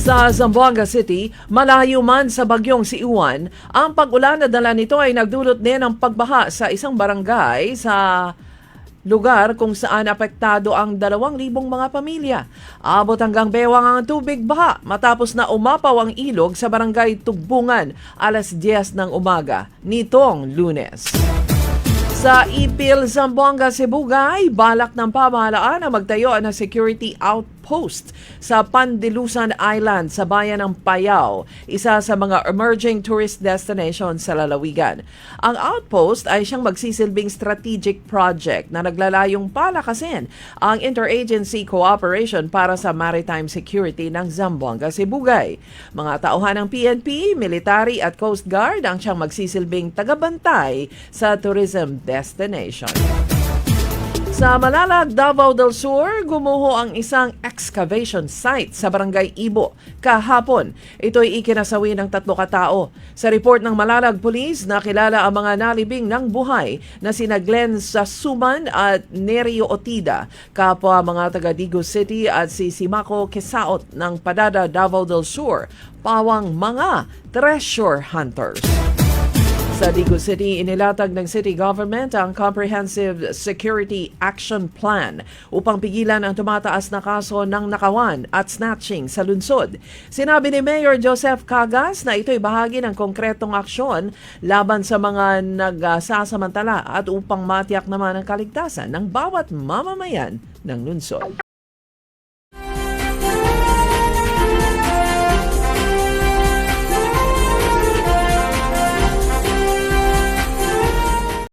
Sa Zamboanga City, malayo man sa bagyong si Uwan, ang pag-ulan na dala nito ay nagdulot din ng pagbaha sa isang barangay sa lugar kung saan apektado ang 2,000 mga pamilya. Abot hanggang bewang ang tubig baha matapos na umapaw ang ilog sa barangay Tugbungan alas 10 ng umaga nitong Lunes. Sa Ipil, Zamboanga, Sibugay, balak ng pamahalaan na magtayo ng security outpost sa Pandilusan Island sa bayan ng Payao, isa sa mga emerging tourist destination sa lalawigan. Ang outpost ay siyang magsisilbing strategic project na naglalayong palakasin ang interagency cooperation para sa maritime security ng Zamboanga, Sibugay. Mga tauhan ng PNP, military at Coast Guard ang siyang magsisilbing tagabantay sa tourism destination. Sa Malalag, Davao del Sur, gumuho ang isang excavation site sa Barangay Ibo kahapon. Ito'y ikinasawi ng 3 katao. Sa report ng Malalag Police, nakilala ang mga nalibing ng buhay na sina Glenn Sasuman at Nerio Otida, kapwa mga taga Digo City, at si Simako Kesaot ng Padada, Davao del Sur, pawang mga treasure hunters. Sa Digo City, inilatag ng city government ang Comprehensive Security Action Plan upang pigilan ang tumataas na kaso ng nakawan at snatching sa lungsod. Sinabi ni Mayor Joseph Cagas na ito'y bahagi ng konkretong aksyon laban sa mga nagsasamantala at upang matiyak naman ang kaligtasan ng bawat mamamayan ng lungsod.